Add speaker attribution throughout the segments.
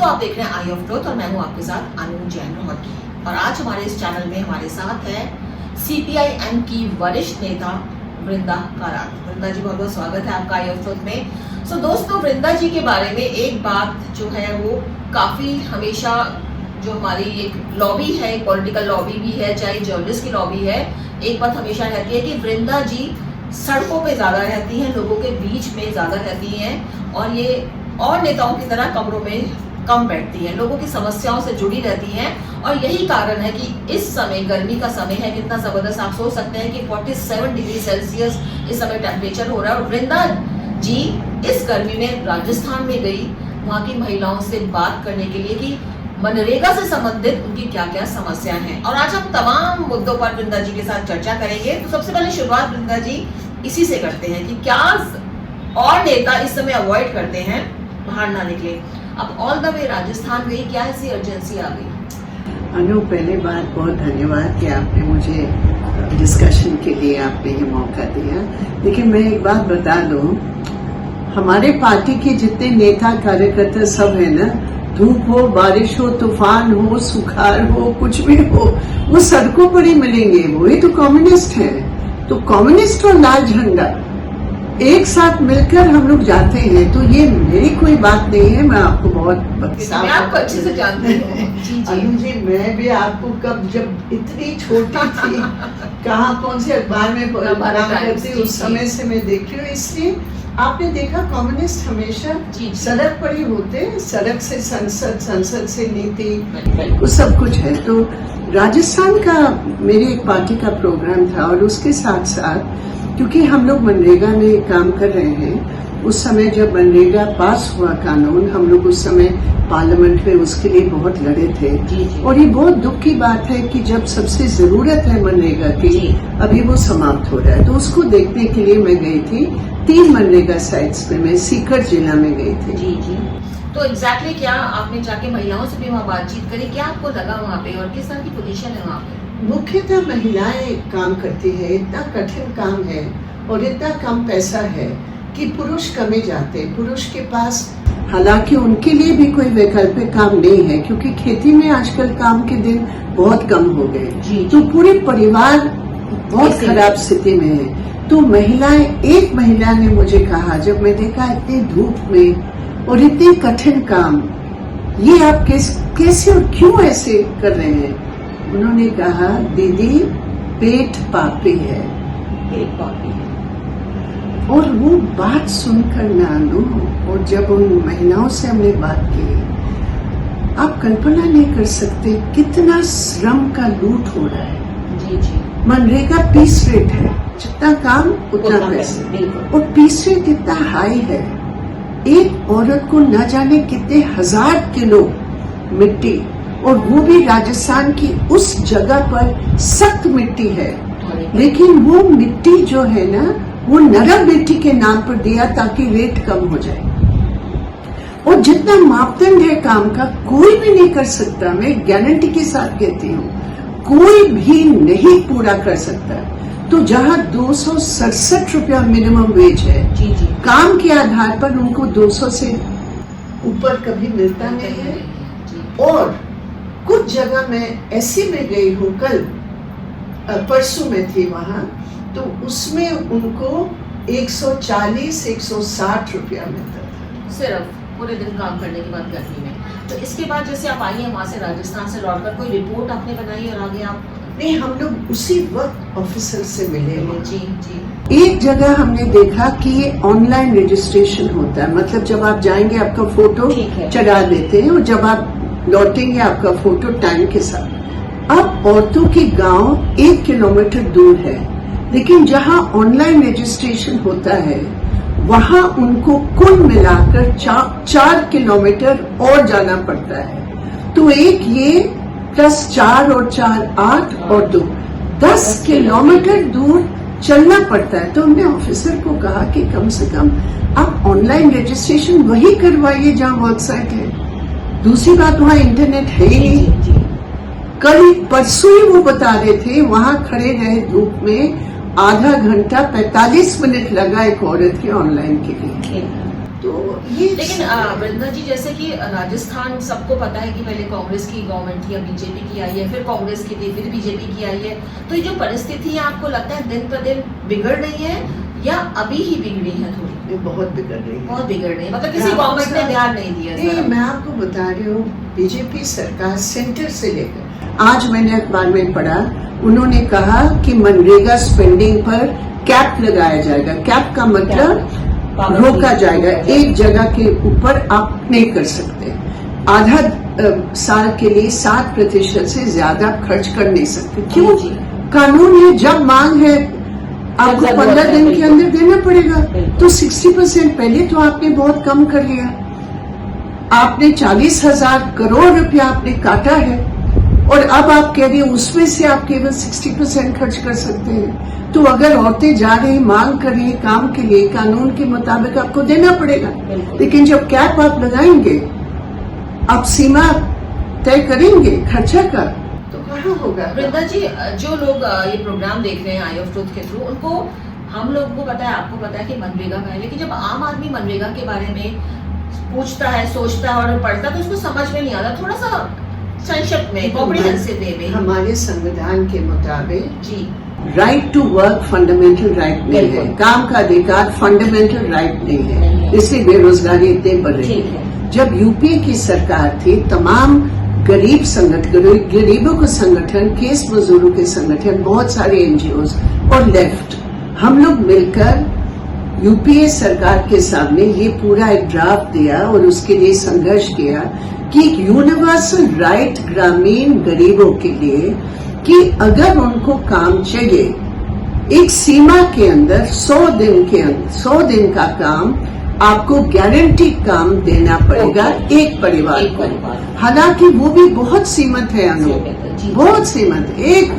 Speaker 1: दोस्तों, आप देख रहे हैं आई ऑफ ग्रोथ और मैं हूं आपके साथ अनु जैन और आज हमारे इस चैनल में हमारे साथ है CPI-M की वरिष्ठ नेता वृंदा कारात। वृंदा जी, बहुत बहुत स्वागत है आपका आई ऑफ ग्रोथ में। सो दोस्तों, वृंदा जी के बारे में एक बात जो है वो काफी हमेशा जो हमारी एक लॉबी है, एक पॉलिटिकल लॉबी भी है, चाहे जर्नलिस्ट की लॉबी है, एक बात हमेशा रहती है कि वृंदा जी सड़कों पे ज्यादा रहती हैं, लोगों के बीच में ज्यादा रहती हैं और ये और नेताओं की तरह कमरों में कम बैठती हैं, लोगों की समस्याओं से जुड़ी रहती हैं। और यही कारण है कि इस समय गर्मी का समय है, कितना जबरदस्त आप सोच सकते हैं कि 47 डिग्री सेल्सियस इस समय टेम्परेचर हो रहा है। और वृंदा जी इस गर्मी में राजस्थान में गई वहां की महिलाओं से बात करने के लिए कि मनरेगा से संबंधित उनकी क्या क्या समस्याएं हैं। और आज हम तमाम मुद्दों पर वृंदा जी के साथ चर्चा करेंगे। तो सबसे पहले शुरुआत वृंदा जी इसी से करते हैं कि क्या और नेता इस समय अवॉइड करते हैं बाहर ना निकले। अब ऑल द वे राजस्थान गई, क्या ऐसी अर्जेंसी आ गई?
Speaker 2: अनु, पहले बात बहुत धन्यवाद कि आपने मुझे डिस्कशन के लिए आपने ये मौका दिया। लेकिन मैं एक बात बता दूं, हमारे पार्टी के जितने नेता कार्यकर्ता सब है ना, धूप हो, बारिश हो, तूफान हो, सुखाड़ हो, कुछ भी हो, वो सड़कों पर ही मिलेंगे। वही तो कम्युनिस्ट है। तो कम्युनिस्ट और लाल झंडा एक साथ मिलकर हम लोग जाते हैं। तो ये मेरी कोई बात नहीं है, मैं आपको बहुत
Speaker 1: मैं आपको अच्छे से जानती हूँ।
Speaker 2: अनु जी, मैं भी आपको कब जब इतनी छोटी थी कहाँ कौन से अखबार में काम करती उस समय से मैं देख रही हूँ। इसलिए आपने देखा कम्युनिस्ट हमेशा सड़क पर ही होते, सड़क से संसद, संसद से नीति, वो सब कुछ है। तो राजस्थान का मेरी एक पार्टी का प्रोग्राम था और उसके साथ साथ क्योंकि हम लोग मनरेगा में काम कर रहे हैं, उस समय जब मनरेगा पास हुआ कानून, हम लोग उस समय पार्लियामेंट में उसके लिए बहुत लड़े थे। और ये बहुत दुख की बात है कि जब सबसे जरूरत है मनरेगा की, अभी वो समाप्त हो रहा है। तो उसको देखने के लिए मैं गई थी 3 मनरेगा साइट्स पे, मैं सीकर जिला में गई थी।
Speaker 1: तो एग्जैक्टली क्या आपने जाके महिलाओं से भी वहाँ बातचीत करी, क्या आपको लगा वहाँ पे और किस तरह की पोजीशन है वहाँ पे?
Speaker 2: मुख्यतः महिलाएं काम करती है, इतना कठिन काम है और इतना कम पैसा है कि पुरुष कमे जाते हैं। पुरुष के पास हालांकि उनके लिए भी कोई वैकल्पिक काम नहीं है, क्योंकि खेती में आजकल काम के दिन बहुत कम हो गए। तो पूरे परिवार बहुत खराब स्थिति में है। तो महिलाएं, एक महिला ने मुझे कहा, जब मैं देखा इतनी धूप में और इतने कठिन काम, ये आप कैसे और क्यों ऐसे कर रहे हैं? उन्होंने कहा, दीदी पेट पापी है,
Speaker 1: पेट पापी है।
Speaker 2: और वो बात सुनकर ना लो, और जब उन महिलाओं से हमने बात की, आप कल्पना नहीं कर सकते कितना श्रम का लूट हो रहा है। मनरेगा पीस रेट है, जितना काम उतना पैसे, और पीस रेट इतना हाई है। एक औरत को न जाने कितने 1000 किलो मिट्टी, और वो भी राजस्थान की उस जगह पर सख्त मिट्टी है, लेकिन वो मिट्टी जो है ना, वो नरम मिट्टी के नाम पर दिया ताकि रेट कम हो जाए। और जितना मापदंड है काम का, कोई भी नहीं कर सकता। मैं गारंटी के साथ कहती हूँ, कोई भी नहीं पूरा कर सकता। तो जहाँ 267 रुपया मिनिमम वेज है, काम के आधार पर उनको 200 से ऊपर कभी मिलता नहीं है। और कुछ जगह मैं ऐसी में गई हूँ, कल परसों में थी वहां, तो उसमें उनको 140-160 रुपया मिलता था,
Speaker 1: सिर्फ पूरे दिन काम करने के बाद गर्मी में। तो इसके बाद जैसे आप आई हैं वहां से, राजस्थान से लौटकर, कोई रिपोर्ट आपने बनाई और आगे आप?
Speaker 2: नहीं, हम लोग उसी वक्त ऑफिसर से मिले।
Speaker 1: जी।
Speaker 2: एक जगह हमने देखा कि ये ऑनलाइन रजिस्ट्रेशन होता है, मतलब जब आप जाएंगे आपका फोटो चढ़ा देते हैं और जब आप लौटेंगे आपका फोटो टाइम के साथ। अब औरतों की गांव 1 किलोमीटर दूर है, लेकिन जहां ऑनलाइन रजिस्ट्रेशन होता है वहां उनको कुल मिलाकर 4 किलोमीटर और जाना पड़ता है। तो एक ये प्लस 4 और 4 8 और 2 10 किलोमीटर दूर चलना पड़ता है। तो हमने ऑफिसर को कहा कि कम से कम आप ऑनलाइन रजिस्ट्रेशन वही करवाइए जहां वेबसाइट है। दूसरी बात, वहां इंटरनेट है ही नहीं। कल परसों ही वो बता रहे थे, वहां खड़े रहे धूप में आधा घंटा 45 मिनट लगा एक औरत के ऑनलाइन के लिए। तो ये
Speaker 1: लेकिन वृंदा जी, जैसे कि राजस्थान सबको पता है कि पहले कांग्रेस की गवर्नमेंट थी, या बीजेपी की आई है, फिर कांग्रेस की थी, फिर बीजेपी की आई है, तो ये जो परिस्थिति है आपको लगता है दिन प्रतिदिन बिगड़ रही है या अभी ही बिगड़ी है? थोड़ी
Speaker 2: ये बहुत बिगड़ रही है,
Speaker 1: बहुत बिगड़ रही है, मतलब किसी गवर्नमेंट ने ध्यान नहीं दिया।
Speaker 2: नहीं, मैं आपको बता रही हूँ, बीजेपी सरकार सेंटर से लेकर, आज मैंने अखबार में पढ़ा, उन्होंने कहा कि मनरेगा स्पेंडिंग पर कैप लगाया जाएगा। कैप का मतलब रोका जाएगा, एक जगह के ऊपर आप नहीं कर सकते, आधा साल के लिए 7% से ज्यादा खर्च कर नहीं सकते। क्यों? कानून है, जब मांग है आपको 15 दिन के अंदर देना पड़ेगा। तो 60% पहले तो आपने बहुत कम कर लिया, आपने 40,000 करोड़ रुपया आपने काटा है, और अब आप कह रही हैं उसमें से आप केवल 60% खर्च कर सकते हैं। तो अगर औरतें जा रही मांग कर रही काम के लिए, कानून के मुताबिक आपको देना पड़ेगा। लेकिन जब कैप आप लगाएंगे, आप सीमा तय करेंगे खर्चा का, तो कहाँ होगा?
Speaker 1: वृंदा जी, जो लोग ये प्रोग्राम देख रहे हैं आई ऑफ ट्रुथ के थ्रू, उनको, हम लोगों को पता है, आपको पता है कि मनरेगा का है, लेकिन जब आम आदमी मनरेगा के बारे में पूछता है, सोचता है और पढ़ता है तो उसको समझ में नहीं आता। थोड़ा सा संक्षिप्त में, कॉम्प्रिहेंसिव वे में।
Speaker 2: हमारे संविधान के मुताबिक
Speaker 1: जी,
Speaker 2: right to work fundamental right नहीं है, काम का अधिकार फंडामेंटल राइट नहीं है, इसलिए बेरोजगारी इतने बढ़ रही है। जब यूपीए की सरकार थी, तमाम गरीब संगठन, गरीबों के संगठन, केस मजदूरों के संगठन, बहुत सारे एनजीओज और लेफ्ट, हम लोग मिलकर यूपीए सरकार के सामने ये पूरा एक ड्राफ्ट दिया और उसके लिए संघर्ष किया कि यूनिवर्सल राइट ग्रामीण गरीबों के लिए, कि अगर उनको काम चाहिए एक सीमा के अंदर 100 दिन का काम आपको गारंटी काम देना पड़ेगा एक परिवार को। हालांकि वो भी बहुत सीमित है, बहुत सीमित,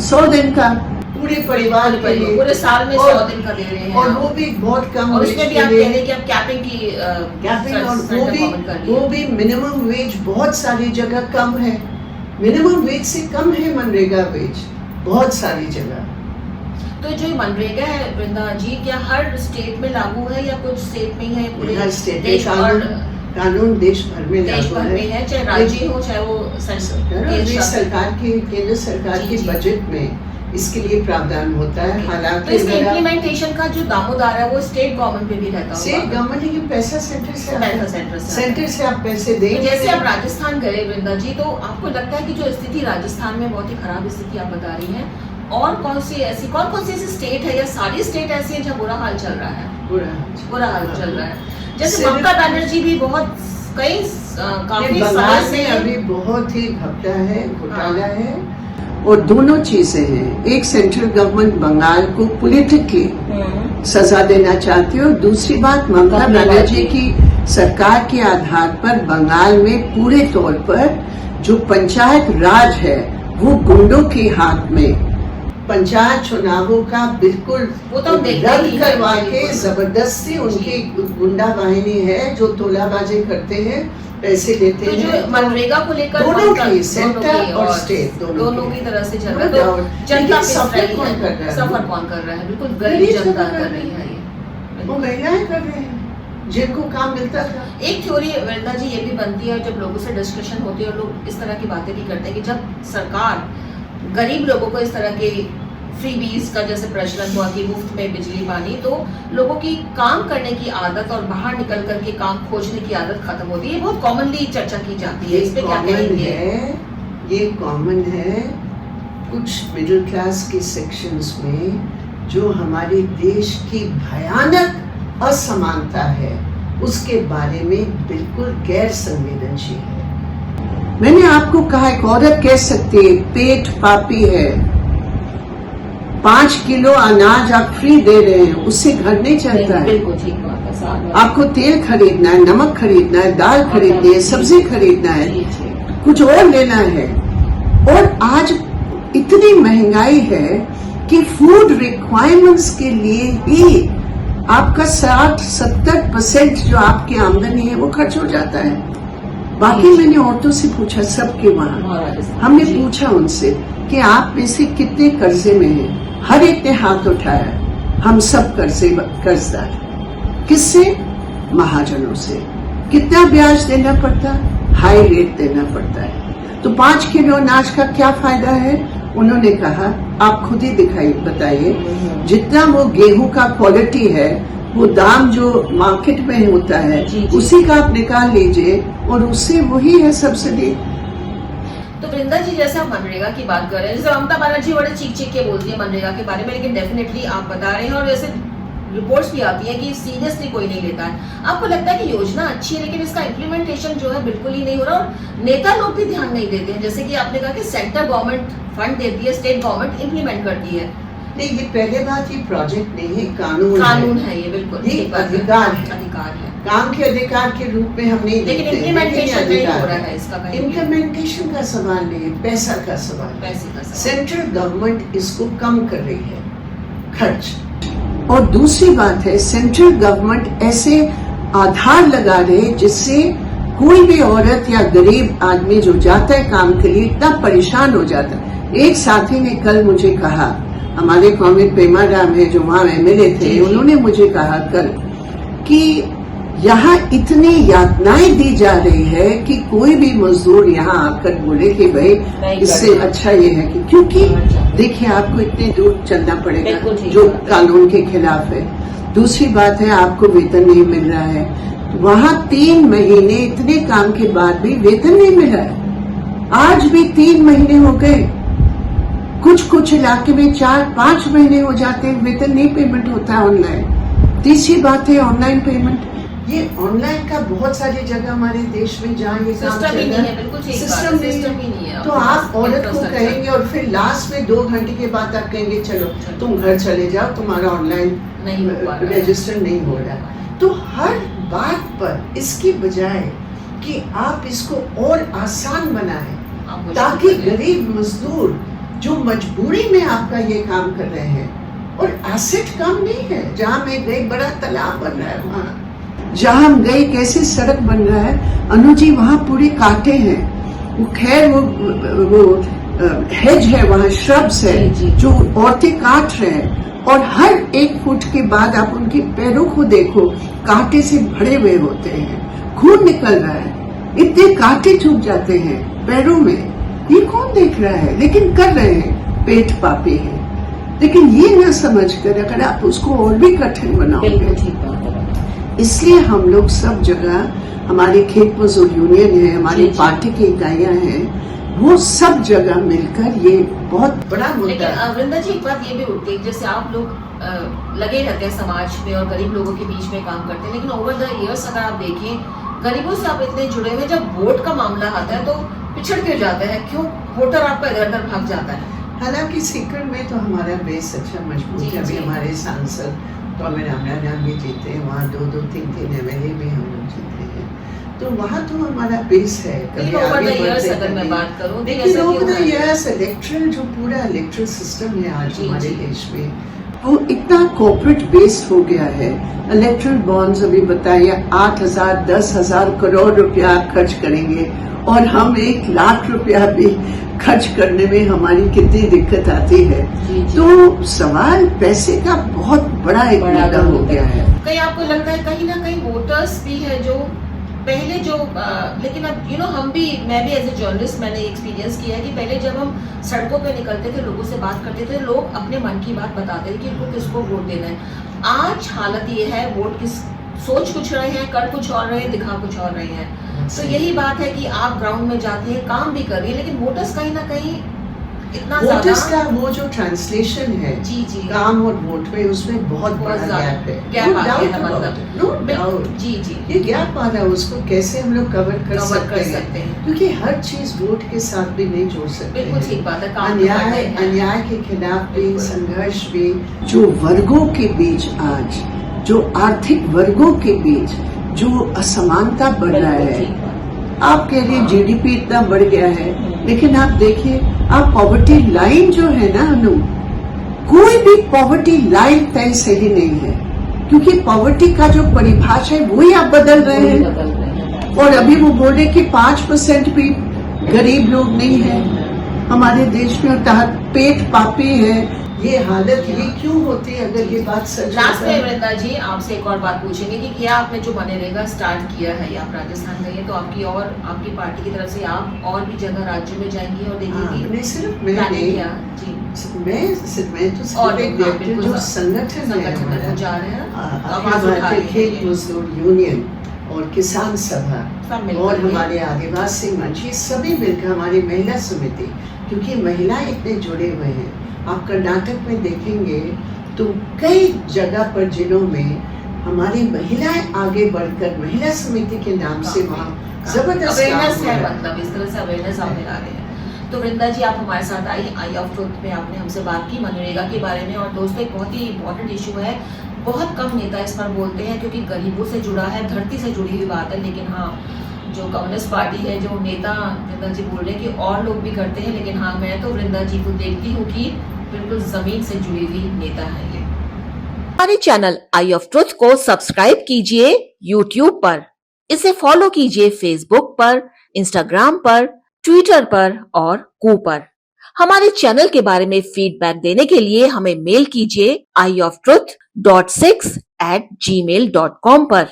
Speaker 2: 100 दिन का पूरे परिवार के लिए,
Speaker 1: पूरे साल में 100 दिन का दे रहे हैं,
Speaker 2: और वो भी बहुत कम।
Speaker 1: और उसमें भी आप कह रहे हैं कि आप कैपिंग की
Speaker 2: कैपिंग, वो भी मिनिमम वेज बहुत सारी जगह कम है, मिनिमम वेज से कम है मनरेगा वेज बहुत सारी जगह।
Speaker 1: तो जो मनरेगा है वृंदा जी, क्या हर स्टेट में लागू है या कुछ स्टेट में ही है? पूरे
Speaker 2: हर स्टेट
Speaker 1: देश
Speaker 2: में कानून देश भर में लागू
Speaker 1: है, चाहे राज्य हो चाहे वो
Speaker 2: सरकार की, केंद्र सरकार की बजट में इसके लिए प्रावधान होता है। हालांकि
Speaker 1: तो इसके इम्प्लीमेंटेशन का जो दामोदार है वो स्टेट गवर्नमेंट पे भी रहता है।
Speaker 2: स्टेट गवर्नमेंट, लेकिन पैसा सेंटर से आप पैसे देंगे।
Speaker 1: जैसे आप राजस्थान गए वृंदा जी, तो आपको लगता है कि जो स्थिति राजस्थान में बहुत ही खराब स्थिति आप बता रही हैं, और कौन सी ऐसी स्टेट है या सारी स्टेट ऐसी है जहाँ बुरा हाल चल रहा है? बुरा हाल चल रहा है। जैसे ममता बनर्जी भी बहुत काफी समय से
Speaker 2: अभी बहुत ही घपला है, घोटाला है, और दोनों चीजें हैं। एक सेंट्रल गवर्नमेंट बंगाल को पॉलिटिकली सजा देना चाहती है, और दूसरी बात ममता बनर्जी की सरकार के आधार पर बंगाल में पूरे तौर पर जो पंचायत राज है वो गुंडों के हाथ में, पंचायत चुनावों का बिल्कुल रद्द करवा के जबरदस्ती उनकी गुंडा बाहिनी है जो तोलाबाजी करते हैं, पैसे लेते हैं।
Speaker 1: जो मनरेगा को लेकर
Speaker 2: दोनों की, सेंटर और स्टेट
Speaker 1: दोनों की तरह से चल रहा है। तो जनता
Speaker 2: सफर कौन कर रहा है?
Speaker 1: सफर कौन कर रहा है? बिल्कुल गरीब जनता कर रही है ये,
Speaker 2: वो महिलाएं कर रहे हैं जिनको काम मिलता था।
Speaker 1: एक थ्योरी वृंदा जी ये भी बनती है, जब लोगों से डिस्कशन होती है और लोग इस तरह की बातें भी करते हैं, कि जब सरकार गरीब लोगों को इस तरह के फ्रीबीज का जैसे प्रचलन हुआ कि मुफ्त में बिजली पानी, तो लोगों की काम करने की आदत और बाहर निकल करके काम खोजने की आदत खत्म होती है। ये बहुत कॉमनली चर्चा की जाती है, इस पे क्या कहेंगे?
Speaker 2: ये कॉमन है कुछ मिडिल क्लास के सेक्शंस में, जो हमारे देश की भयानक असमानता है उसके बारे में बिल्कुल गैर संवेदनशील है। मैंने आपको कहा, एक औरत कह सकती है पेट पापी है, 5 किलो अनाज आप फ्री दे रहे हैं, उससे घर नहीं चलता है।
Speaker 1: बिल्कुल ठीक बात है।
Speaker 2: आपको तेल खरीदना है, नमक खरीदना है, दाल खरीदनी है, सब्जी खरीदना है, कुछ और लेना है। और आज इतनी महंगाई है कि फूड रिक्वायरमेंट्स के लिए ही आपका 60-70% जो आपकी आमदनी है वो खर्च हो जाता है। बाकी मैंने औरतों से पूछा, सबके वहाँ हमने पूछा उनसे कि आप में से कितने कर्जे में हैं। हर एक ने हाथ उठाया, हम सब कर्जदार। किससे? महाजनों से। कितना ब्याज देना पड़ता? हाई रेट देना पड़ता है। तो 5 किलो अनाज का क्या फायदा है? उन्होंने कहा आप खुद ही बताइए, जितना वो गेहूं का क्वालिटी है, वो दाम जो मार्केट में होता है उसी का आप निकाल लीजिए और उससे वही है सब्सिडी।
Speaker 1: तो वृंदा जी, जैसे आप मनरेगा की बात कर रहे हैं, जैसे ममता बनर्जी बड़े चीख के बोलती है मनरेगा के बारे में, लेकिन डेफिनेटली आप बता रहे हैं और जैसे रिपोर्ट्स भी आती है कि सीरियसली कोई नहीं लेता है। आपको लगता है कि योजना अच्छी है लेकिन इसका इम्प्लीमेंटेशन जो है बिल्कुल ही नहीं हो रहा और नेता लोग भी ध्यान नहीं देते हैं? जैसे कि आपने कहा कि सेंट्रल गवर्नमेंट फंड देती है, स्टेट गवर्नमेंट इम्प्लीमेंट करती है।
Speaker 2: नहीं, ये पहले बात, ये प्रोजेक्ट नहीं है, कानून
Speaker 1: है ये, बिल्कुल
Speaker 2: ये अधिकार है, काम के अधिकार के रूप में हम नहीं,
Speaker 1: लेकिन इम्प्लीमेंटेशन नहीं हो रहा है इसका।
Speaker 2: इम्प्लीमेंटेशन का सवाल नहीं, पैसा का सवाल। सेंट्रल गवर्नमेंट इसको कम कर रही है खर्च। और दूसरी बात है, सेंट्रल गवर्नमेंट ऐसे आधार लगा रहे जिससे कोई भी औरत या गरीब आदमी जो जाता है काम के लिए इतना परेशान हो जाता है। एक साथी ने कल मुझे कहा, हमारे कॉमेड पेमा राम है जो वहां एमएलए थे, उन्होंने मुझे कहा कल कि यहाँ इतनी यातनाएं दी जा रही है कि कोई भी मजदूर यहाँ आकर बोले कि भाई इससे अच्छा ये है कि, क्योंकि देखिए आपको इतने दूर चलना पड़ेगा जो कानून के खिलाफ है। दूसरी बात है आपको वेतन नहीं मिल रहा है, वहाँ 3 महीने इतने काम के बाद भी वेतन नहीं मिला है। आज भी 3 महीने हो गए, कुछ इलाके में 4-5 महीने हो जाते हैं, वेतन नहीं पेमेंट होता ऑनलाइन। तीसरी बात है ऑनलाइन पेमेंट। ये ऑनलाइन का बहुत सारी जगह हमारे देश में जहाँ ये काम चल रहा है, सिस्टम नहीं है। तो आप औरत को कहेंगे और फिर लास्ट में 2 घंटे के बाद आप कहेंगे चलो तुम घर चले जाओ, तुम्हारा ऑनलाइन रजिस्टर नहीं हो रहा। तो हर बात पर इसकी बजाय कि आप इसको और आसान बनाएं ताकि गरीब मजदूर जो मजबूरी में आपका ये काम कर रहे हैं, और एसेट कम नहीं है, जहाँ मैं गई बड़ा तालाब बन रहा है, वहाँ जहाँ हम गए कैसे सड़क बन रहा है अनुजी, वहाँ पूरे कांटे हैं। वो खैर वो हेज है, वहाँ श्रब्स है जो औरतें काट रहे हैं, और हर 1 फुट के बाद आप उनके पैरों को देखो, कांटे से भरे हुए होते हैं, खून निकल रहा है, इतने कांटे चुभ जाते हैं पैरों में। ये कौन देख रहा है? लेकिन कर रहे हैं, पेट पापी है। लेकिन ये ना समझकर अगर आप उसको और भी कठिन बनाओगे, इसलिए हम लोग सब जगह, हमारी खेत मजदूर यूनियन है, हमारी पार्टी की इकाइयां हैं, वो सब जगह मिलकर ये बहुत बड़ा मुद्दा है।
Speaker 1: वृंदा जी, एक बात ये भी उठती है, जैसे आप लोग लगे रहते हैं समाज में और गरीब लोगों के बीच में काम करते हैं, लेकिन ओवर द इयर्स अगर आप देखें गरीबों से आप इतने जुड़े हुए, जब वोट का मामला आता है तो पिछड़ क्यों जाते हैं? क्यों वोटर आपका इधर उधर भाग जाता है?
Speaker 2: हालांकि सीकर में तो हमारा बेस अच्छा मजबूत है। अभी हमारे सांसद टॉमी रामनारायण भी जीते हैं, वहाँ 2-2, 3-3 एमएलए भी हम लोग जीते हैं, तो वहाँ तो हमारा बेस है।
Speaker 1: कभी अगर मैं बात करूँ,
Speaker 2: लेकिन ओवर द इयर्स इलेक्ट्रल जो पूरा इलेक्ट्रल सिस्टम है आज हमारे देश में, वो इतना कॉर्पोरेट बेस्ड हो गया है। इलेक्ट्रल बॉन्ड्स अभी बताइए 8,000 10,000 करोड़ रुपया आप खर्च करेंगे, और हम 1 लाख रुपया भी खर्च करने में हमारी कितनी दिक्कत आती है। तो सवाल पैसे का बहुत बड़ा एक मुद्दा हो गया है।
Speaker 1: कहीं आपको लगता है कहीं ना कहीं वोटर्स भी है जो पहले जो लेकिन अब हम भी, मैं भी एज ए जर्नलिस्ट मैंने एक्सपीरियंस किया है कि पहले जब हम सड़कों पे निकलते थे, लोगों से बात करते थे, लोग अपने मन की बात बताते थे कि इनको किसको वोट देना है। आज हालत ये है, वोट किस सोच कुछ रहे हैं, कर कुछ और रहे हैं, दिखा कुछ और रहे हैं। तो यही बात है कि आप ग्राउंड में जाते हैं, काम भी कर रही है, लेकिन वोटर्स कहीं ना कहीं इतना
Speaker 2: वोटर्स का वो जो ट्रांसलेशन है काम और वोट में, उसमें बहुत बड़ा गैप है। ये गैप आ रहा है, उसको कैसे हम लोग कवर कर सकते हैं, क्योंकि हर चीज वोट के साथ भी नहीं जोड़ सकते।
Speaker 1: बिल्कुल ठीक बात है।
Speaker 2: अन्याय के खिलाफ भी संघर्ष भी, जो वर्गों के बीच आज, जो आर्थिक वर्गों के बीच जो असमानता बढ़ रहा है, आप कह रहे जीडीपी इतना बढ़ गया है, लेकिन आप देखिए, आप पॉवर्टी लाइन जो है ना अनु, कोई भी पॉवर्टी लाइन तय सही नहीं है, क्योंकि पॉवर्टी का जो परिभाषा है वही आप बदल रहे हैं। और अभी वो बोल रहे कि 5% भी गरीब लोग नहीं है हमारे देश में, और पेट पापी है। ये हालत ये क्यों होती है अगर ये बात सच
Speaker 1: लास्ट में
Speaker 2: है?
Speaker 1: वृंदा जी आपसे एक और बात पूछेंगे कि क्या आपने जो मनरेगा स्टार्ट किया है या आप राजस्थान गई है तो आपकी पार्टी की तरफ से आप और भी जगह राज्यों में जाएंगी और देखेंगी?
Speaker 2: नहीं सिर्फ मैं
Speaker 1: प्लानिंग
Speaker 2: नहीं,
Speaker 1: क्या? जी
Speaker 2: मैं तो सिर्फ
Speaker 1: और
Speaker 2: एक
Speaker 1: हाँ,
Speaker 2: व्यक्ति
Speaker 1: बिल्कुल,
Speaker 2: जो संगठन है
Speaker 1: संगठन में
Speaker 2: हमारा,
Speaker 1: जा रहे हैं
Speaker 2: अखिल
Speaker 1: आवाज उठा
Speaker 2: भारतीय
Speaker 1: रही
Speaker 2: खेत
Speaker 1: है
Speaker 2: मजदूर यूनियन और किसान सभा
Speaker 1: सब मिलकर
Speaker 2: और
Speaker 1: के।
Speaker 2: हमारे आदिवासी मंच, ये सभी मिलकर हमारी महिला समिति, क्योंकि महिलाएं इतने जुड़े हुए हैं। आप कर्नाटक में देखेंगे तो कई जगह पर जिलों में हमारी महिलाएं आगे बढ़कर महिला समिति के नाम से वहाँ जबरदस्त काम
Speaker 1: अवेयरनेस
Speaker 2: हो
Speaker 1: है,
Speaker 2: रहा है।
Speaker 1: मतलब इस तरह से अवेयरनेस आप मिला रहे हैं। तो वृंदा जी आप हमारे साथ आई ऑफ ट्रुथ में आपने हमसे बात की मनरेगा के बारे में। और दोस्तों एक बहुत ही इंपॉर्टेंट इशू है, बहुत कम नेता इस पर बोलते हैं क्योंकि गरीबों से जुड़ा है, धरती से जुड़ी हुई बात है। लेकिन हाँ, जो कम्युनिस्ट पार्टी है, जो नेता वृंदा जी बोल रहे हैं कि और लोग भी करते हैं, लेकिन हाँ मैं तो वृंदा जी को देखती हूँ कि बिल्कुल जमीन से जुड़ी हुई नेता है ये। हमारे चैनल आई ऑफ ट्रुथ को सब्सक्राइब कीजिए YouTube पर, इसे फॉलो कीजिए Facebook पर, Instagram पर, Twitter पर और कू पर। हमारे चैनल के बारे में फीडबैक देने के लिए हमें मेल कीजिए ioftruth.6@gmail.com पर।